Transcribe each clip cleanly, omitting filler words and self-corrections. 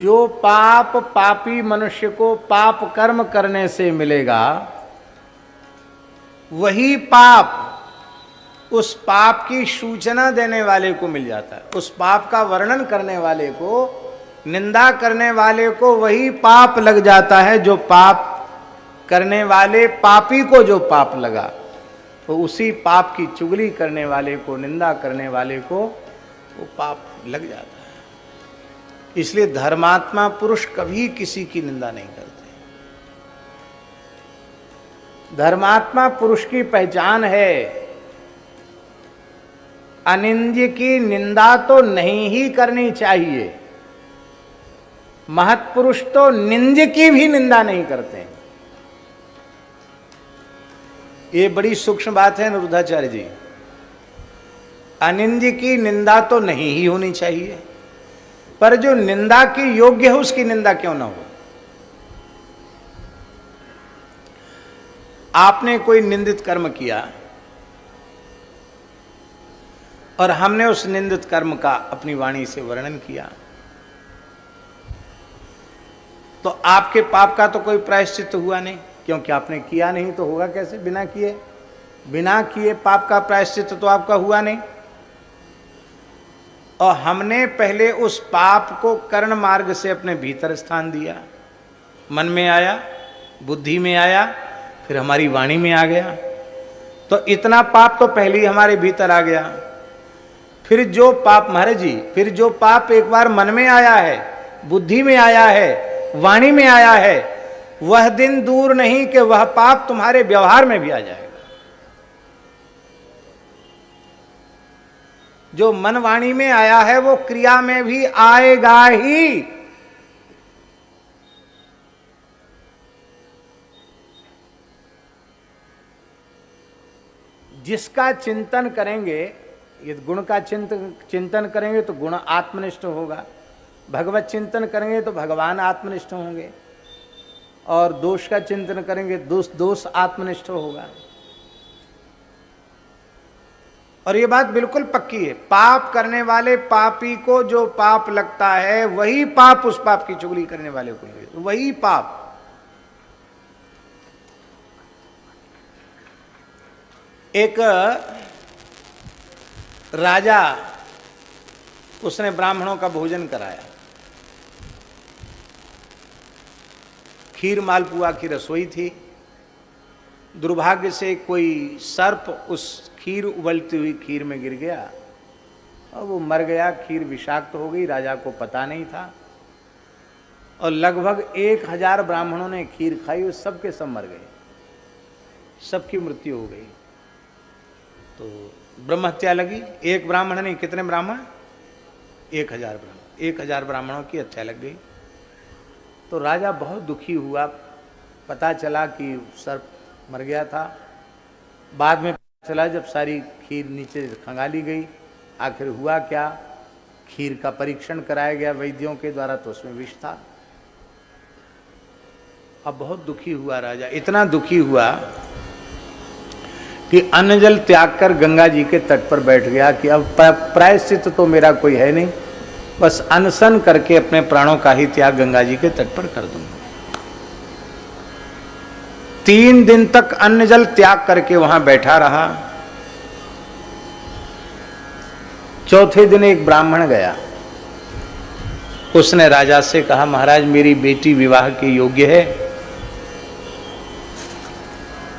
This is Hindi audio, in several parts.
जो पाप पापी मनुष्य को पाप कर्म करने से मिलेगा, वही पाप उस पाप की सूचना देने वाले को मिल जाता है। उस पाप का वर्णन करने वाले को, निंदा करने वाले को वही पाप लग जाता है जो पाप करने वाले पापी को जो पाप लगा। तो उसी पाप की चुगली करने वाले को, निंदा करने वाले को वो पाप लग जाता है। इसलिए धर्मात्मा पुरुष कभी किसी की निंदा नहीं करते। धर्मात्मा पुरुष की पहचान है, अनिंद्य की निंदा तो नहीं ही करनी चाहिए। महत्पुरुष तो निंद्य की भी निंदा नहीं करते हैं। ये बड़ी सूक्ष्म बात है निरुद्धाचार्य जी। अनिंद्य की निंदा तो नहीं ही होनी चाहिए, पर जो निंदा की योग्य है उसकी निंदा क्यों ना हो। आपने कोई निंदित कर्म किया और हमने उस निंदित कर्म का अपनी वाणी से वर्णन किया, तो आपके पाप का तो कोई प्रायश्चित हुआ नहीं, क्योंकि आपने किया नहीं तो होगा कैसे। बिना किए पाप का प्रायश्चित तो आपका हुआ नहीं। और हमने पहले उस पाप को कर्ण मार्ग से अपने भीतर स्थान दिया, मन में आया, बुद्धि में आया, फिर हमारी वाणी में आ गया। तो इतना पाप तो पहले ही हमारे भीतर आ गया। फिर जो पाप, महाराज जी, फिर जो पाप एक बार मन में आया है, बुद्धि में आया है, वाणी में आया है, वह दिन दूर नहीं कि वह पाप तुम्हारे व्यवहार में भी आ जाएगा। जो मन वाणी में आया है वो क्रिया में भी आएगा ही। जिसका चिंतन करेंगे, ये गुण का चिंतन करेंगे तो गुण आत्मनिष्ठ होगा, भगवत चिंतन करेंगे तो भगवान आत्मनिष्ठ होंगे, और दोष का चिंतन करेंगे दोष आत्मनिष्ठ होगा। और ये बात बिल्कुल पक्की है। पाप करने वाले पापी को जो पाप लगता है वही पाप उस पाप की चुगली करने वाले को लगे, वही पाप। एक राजा, उसने ब्राह्मणों का भोजन कराया, खीर मालपुआ की रसोई थी। दुर्भाग्य से कोई सर्प उस खीर, उबलती हुई खीर में गिर गया और वो मर गया। खीर विषाक्त हो गई, राजा को पता नहीं था। और लगभग 1000 ब्राह्मणों ने खीर खाई, वो सब के सब मर गए, सबकी मृत्यु हो गई। तो ब्रह्म हत्या लगी। एक ब्राह्मण नहीं, कितने ब्राह्मण? 1000 ब्राह्मण, 1000 ब्राह्मणों की हत्या लग गई। तो राजा बहुत दुखी हुआ। पता चला कि सर्प मर गया था। बाद में पता चला जब सारी खीर नीचे खंगाली गई, आखिर हुआ क्या, खीर का परीक्षण कराया गया वैद्यों के द्वारा, तो उसमें विष था। अब बहुत दुखी हुआ राजा, इतना दुखी हुआ कि अन्न जल त्याग कर गंगा जी के तट पर बैठ गया कि अब प्रायश्चित तो मेरा कोई है नहीं, बस अनशन करके अपने प्राणों का ही त्याग गंगा जी के तट पर कर दूंगा। 3 दिन तक अन्न जल त्याग करके वहां बैठा रहा। चौथे दिन एक ब्राह्मण गया, उसने राजा से कहा, महाराज मेरी बेटी विवाह के योग्य है,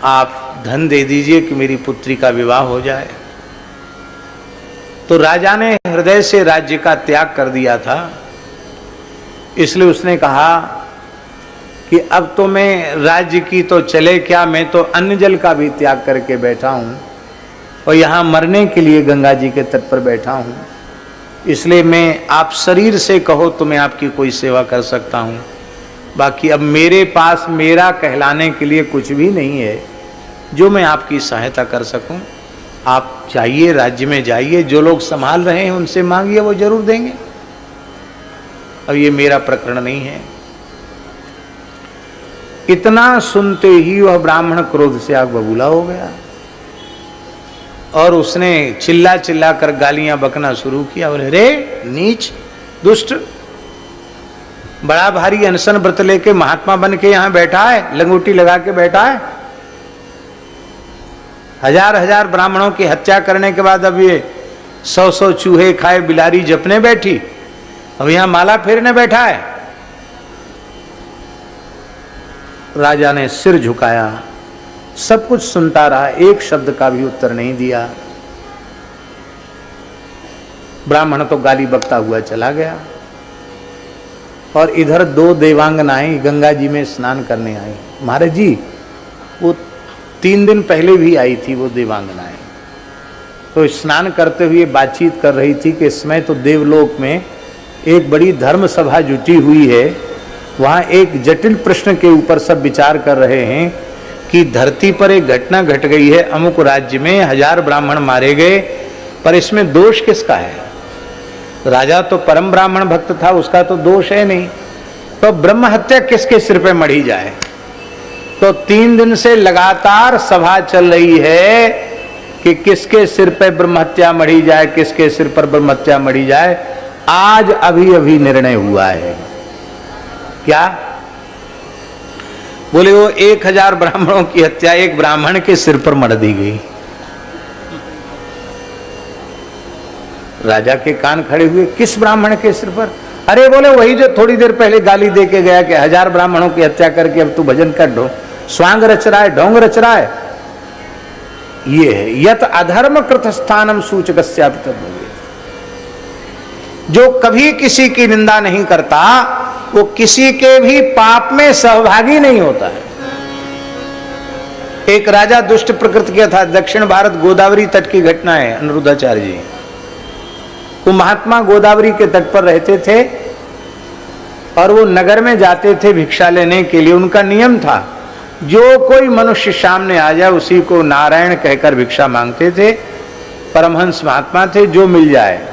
आप धन दे दीजिए कि मेरी पुत्री का विवाह हो जाए। तो राजा ने हृदय से राज्य का त्याग कर दिया था, इसलिए उसने कहा कि अब तो मैं राज्य की तो चले क्या, मैं तो अन्न जल का भी त्याग करके बैठा हूं और यहां मरने के लिए गंगा जी के तट पर बैठा हूं। इसलिए मैं, आप शरीर से कहो तो मैं आपकी कोई सेवा कर सकता हूं, बाकी अब मेरे पास मेरा कहलाने के लिए कुछ भी नहीं है जो मैं आपकी सहायता कर सकूं। आप जाइए, राज्य में जाइए, जो लोग संभाल रहे हैं उनसे मांगिए, वो जरूर देंगे। अब ये मेरा प्रकरण नहीं है। इतना सुनते ही वह ब्राह्मण क्रोध से आग बबूला हो गया और उसने चिल्ला चिल्ला कर गालियां बकना शुरू किया। बोले, रे नीच दुष्ट, बड़ा भारी अनशन व्रत लेके महात्मा बन के यहां बैठा है, लंगोटी लगा के बैठा है। हजार हजार ब्राह्मणों की हत्या करने के बाद अब ये 100 चूहे खाए बिलारी जपने बैठी, अब यहां माला फेरने बैठा है। राजा ने सिर झुकाया, सब कुछ सुनता रहा, एक शब्द का भी उत्तर नहीं दिया। ब्राह्मण तो गाली बकता हुआ चला गया और इधर 2 देवांगनाएं गंगा जी में स्नान करने आई। महाराज जी, वो 3 दिन पहले भी आई थी वो देवांगनाएं, तो स्नान करते हुए बातचीत कर रही थी कि इसमें तो देवलोक में एक बड़ी धर्म सभा जुटी हुई है, वहाँ एक जटिल प्रश्न के ऊपर सब विचार कर रहे हैं कि धरती पर एक घटना घट गई है, अमुक राज्य में 1000 ब्राह्मण मारे गए, पर इसमें दोष किसका है? राजा तो परम ब्राह्मण भक्त था, उसका तो दोष है नहीं, तो ब्रह्म हत्या किसके सिर पे मढ़ी जाए? तो 3 दिन से लगातार सभा चल रही है कि किसके सिर पे ब्रह्म हत्या मढ़ी जाए, किसके सिर पर ब्रह्म हत्या मढ़ी जाए। आज अभी अभी निर्णय हुआ है। क्या? बोले वो 1000 ब्राह्मणों की हत्या एक ब्राह्मण के सिर पर मढ़ दी गई। राजा के कान खड़े हुए, किस ब्राह्मण के सिर पर? अरे बोले वही जो थोड़ी देर पहले गाली दे के गया कि 1000 ब्राह्मणों की हत्या करके अब तू भजन कर दो, स्वांग रच रहा है, ढोंग रच रहा है। ये है यत अधर्म कृत स्थानम सूचकस्यापि तद्भवेत्। जो कभी किसी की निंदा नहीं करता वो किसी के भी पाप में सहभागी नहीं होता है। एक राजा दुष्ट प्रकृति का था, दक्षिण भारत गोदावरी तट की घटना है। अनिरुद्धाचार्य जी वो महात्मा गोदावरी के तट पर रहते थे और वो नगर में जाते थे भिक्षा लेने के लिए। उनका नियम था जो कोई मनुष्य सामने आ जाए उसी को नारायण कहकर भिक्षा मांगते थे। परमहंस महात्मा थे, जो मिल जाए।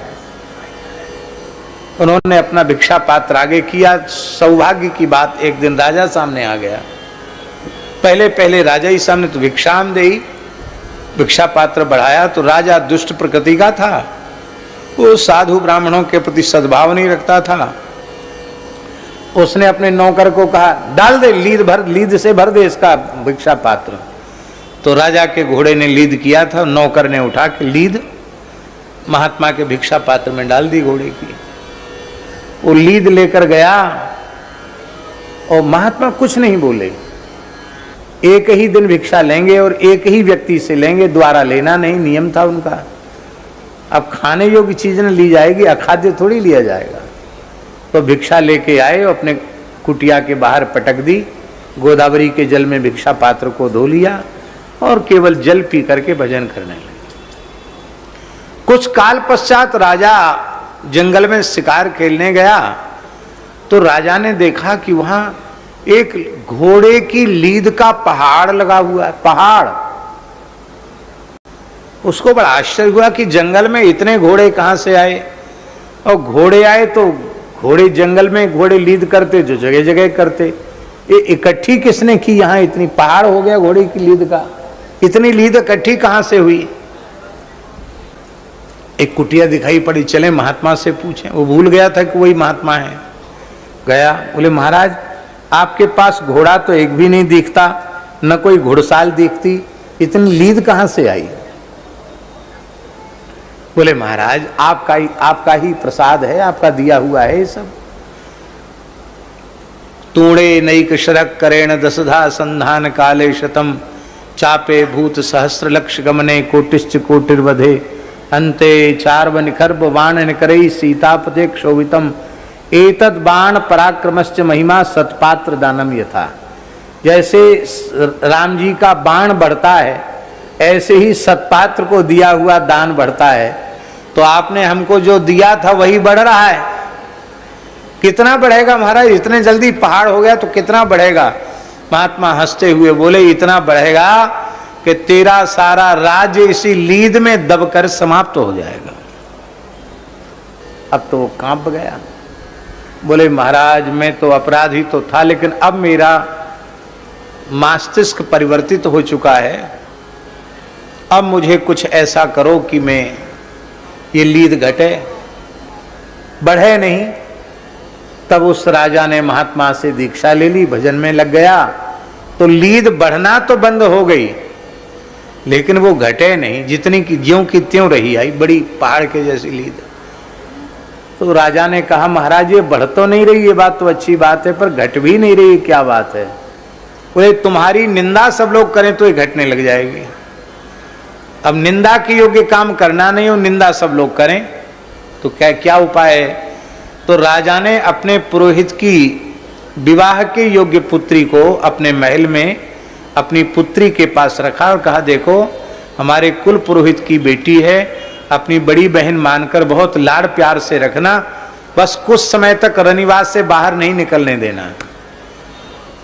उन्होंने अपना भिक्षा पात्र आगे किया। सौभाग्य की बात, एक दिन राजा सामने आ गया। पहले पहले राजा ही सामने तो भिक्षाम दे, भिक्षा पात्र बढ़ाया तो राजा दुष्ट प्रकृति का था, वो साधु ब्राह्मणों के प्रति सद्भाव नहीं रखता था। उसने अपने नौकर को कहा डाल दे, लीद से भर दे इसका भिक्षा पात्र। तो राजा के घोड़े ने लीद किया था, नौकर ने उठा के लीद महात्मा के भिक्षा पात्र में डाल दी घोड़े की। वो लीद लेकर गया और महात्मा कुछ नहीं बोले। एक ही दिन भिक्षा लेंगे और एक ही व्यक्ति से लेंगे, द्वारा लेना नहीं, नियम था उनका। अब खाने योग्य चीज न ली जाएगी, अखाद्य थोड़ी लिया जाएगा। तो भिक्षा लेके आए, अपने कुटिया के बाहर पटक दी, गोदावरी के जल में भिक्षा पात्र को धो लिया और केवल जल पी करके भजन करने लगे। कुछ काल पश्चात राजा जंगल में शिकार खेलने गया तो राजा ने देखा कि वहां एक घोड़े की लीद का पहाड़ लगा हुआ है। पहाड़, उसको बड़ा आश्चर्य हुआ कि जंगल में इतने घोड़े कहां से आए। और घोड़े आए तो घोड़े जंगल में घोड़े लीद करते जो जगह जगह करते, ये इकट्ठी किसने की? यहाँ इतनी पहाड़ हो गया घोड़े की लीद का, इतनी लीद इकट्ठी कहां से हुई? एक कुटिया दिखाई पड़ी, चले महात्मा से पूछें। वो भूल गया था कि वही महात्मा है। गया, बोले महाराज आपके पास घोड़ा तो एक भी नहीं दिखता, न कोई घुड़साल दिखती, इतनी लीद कहां से आई? बोले महाराज आपका ही प्रसाद है, आपका दिया हुआ है ये सब। तूणे नैक शरक करेण दशधा संधान काले शतम चापे भूत सहस्र लक्ष गमने कोटिश्च कोटिर्वधे अंते चार्व निखर्ब बाण निकरई सीतापते क्षोभितम एतद बाण पराक्रमश्च महिमा सतपात्र दानम यथा। जैसे राम जी का बाण बढ़ता है ऐसे ही सतपात्र को दिया हुआ दान बढ़ता है। तो आपने हमको जो दिया था वही बढ़ रहा है। कितना बढ़ेगा महाराज? इतने जल्दी पहाड़ हो गया तो कितना बढ़ेगा? महात्मा हंसते हुए बोले इतना बढ़ेगा कि तेरा सारा राज्य इसी लीद में दबकर समाप्त हो जाएगा। अब तो वो कांप गया। बोले महाराज मैं तो अपराधी तो था, लेकिन अब मेरा मस्तिष्क परिवर्तित हो चुका है। अब मुझे कुछ ऐसा करो कि मैं ये लीद घटे, बढ़े नहीं। तब उस राजा ने महात्मा से दीक्षा ले ली, भजन में लग गया, तो लीद बढ़ना तो बंद हो गई, लेकिन वो घटे नहीं, जितनी की ज्यों की त्यों रही आई, बड़ी पहाड़ के जैसी लीद। तो राजा ने कहा महाराज ये बढ़ तो नहीं रही, ये बात तो अच्छी बात है, पर घट भी नहीं रही, क्या बात है? बोले तुम्हारी निंदा सब लोग करें तो ये घटने लग जाएगी। अब निंदा के योग्य काम करना नहीं हो, निंदा सब लोग करें तो क्या उपाय है? तो राजा ने अपने पुरोहित की विवाह के योग्य पुत्री को अपने महल में अपनी पुत्री के पास रखा और कहा देखो हमारे कुल पुरोहित की बेटी है, अपनी बड़ी बहन मानकर बहुत लाड़ प्यार से रखना, बस कुछ समय तक रनिवास से बाहर नहीं निकलने देना।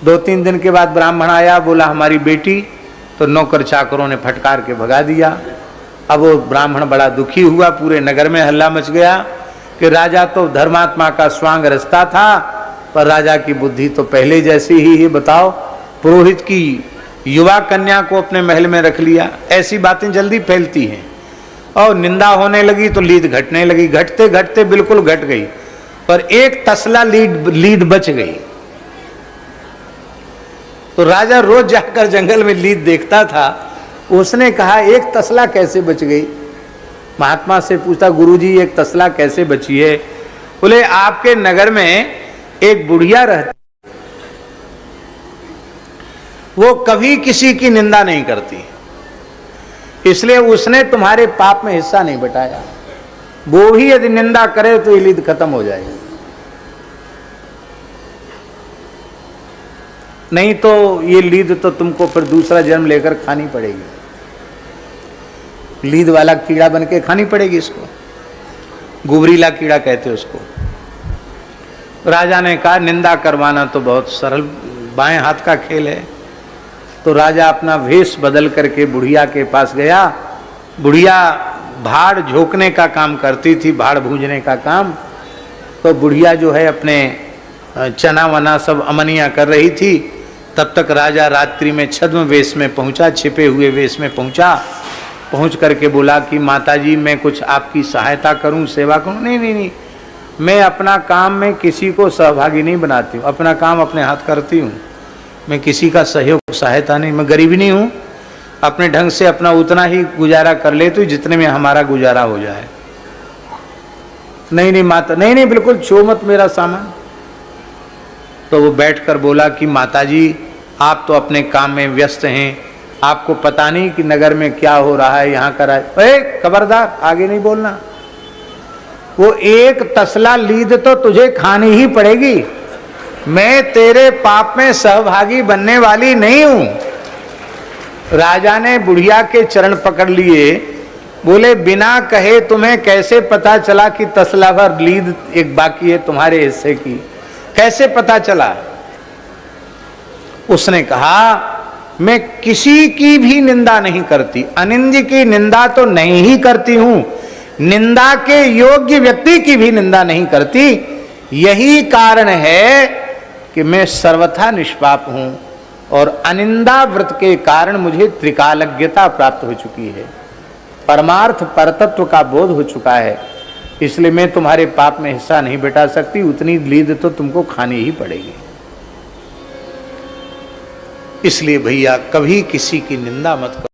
2-3 दिन के बाद ब्राह्मण आया, बोला हमारी बेटी, तो नौकर चाकरों ने फटकार के भगा दिया। अब वो ब्राह्मण बड़ा दुखी हुआ, पूरे नगर में हल्ला मच गया कि राजा तो धर्मात्मा का स्वांग रचता था, पर राजा की बुद्धि तो पहले जैसी ही है। बताओ, पुरोहित की युवा कन्या को अपने महल में रख लिया। ऐसी बातें जल्दी फैलती हैं और निंदा होने लगी तो लीद घटने लगी। घटते घटते बिल्कुल घट गई, पर एक तसला लीद बच गई। तो राजा रोज जाकर जंगल में लीद देखता था। उसने कहा एक तसला कैसे बच गई? महात्मा से पूछा गुरुजी एक तसला कैसे बची है? बोले आपके नगर में एक बुढ़िया रहती, वो कभी किसी की निंदा नहीं करती, इसलिए उसने तुम्हारे पाप में हिस्सा नहीं बटाया। वो भी यदि निंदा करे तो ये लीद खत्म हो जाएगी, नहीं तो ये लीद तो तुमको फिर दूसरा जन्म लेकर खानी पड़ेगी। लीद वाला कीड़ा बन के खानी पड़ेगी इसको, गुबरीला कीड़ा कहते हैं उसको। राजा ने कहा निंदा करवाना तो बहुत सरल बाएं हाथ का खेल है। तो राजा अपना वेश बदल करके बुढ़िया के पास गया। बुढ़िया भाड़ झोंकने का काम करती थी, भाड़ भूंजने का काम। तो बुढ़िया जो है अपने चना वना सब अमनिया कर रही थी। तब तक राजा रात्रि में छद्म वेश में पहुंचा, छिपे हुए वेश में पहुंचा। पहुंच करके बोला कि माताजी मैं कुछ आपकी सहायता करूं, सेवा करूं? नहीं नहीं नहीं, मैं अपना काम में किसी को सहभागी नहीं बनाती हूँ, अपना काम अपने हाथ करती हूँ, मैं किसी का सहयोग सहायता नहीं, मैं गरीब नहीं हूँ, अपने ढंग से अपना उतना ही गुजारा कर लेती हूँ जितने में हमारा गुजारा हो जाए। नहीं नहीं माता, नहीं नहीं बिल्कुल छो मत मेरा सामान। तो वो बैठकर बोला कि माताजी आप तो अपने काम में व्यस्त हैं, आपको पता नहीं कि नगर में क्या हो रहा है, यहाँ का खबरदार आगे नहीं बोलना। वो एक तसला लीद तो तुझे खानी ही पड़ेगी, मैं तेरे पाप में सहभागी बनने वाली नहीं हूं। राजा ने बुढ़िया के चरण पकड़ लिए, बोले बिना कहे तुम्हें कैसे पता चला कि तसला भर लीद एक बाकी है तुम्हारे हिस्से की, कैसे पता चला? उसने कहा मैं किसी की भी निंदा नहीं करती, अनिंद्य की निंदा तो नहीं ही करती हूं, निंदा के योग्य व्यक्ति की भी निंदा नहीं करती। यही कारण है कि मैं सर्वथा निष्पाप हूं और अनिंदा व्रत के कारण मुझे त्रिकालज्ञता प्राप्त हो चुकी है, परमार्थ परतत्व का बोध हो चुका है, इसलिए मैं तुम्हारे पाप में हिस्सा नहीं बटा सकती, उतनी लीद तो तुमको खानी ही पड़ेगी। इसलिए भैया कभी किसी की निंदा मत करो।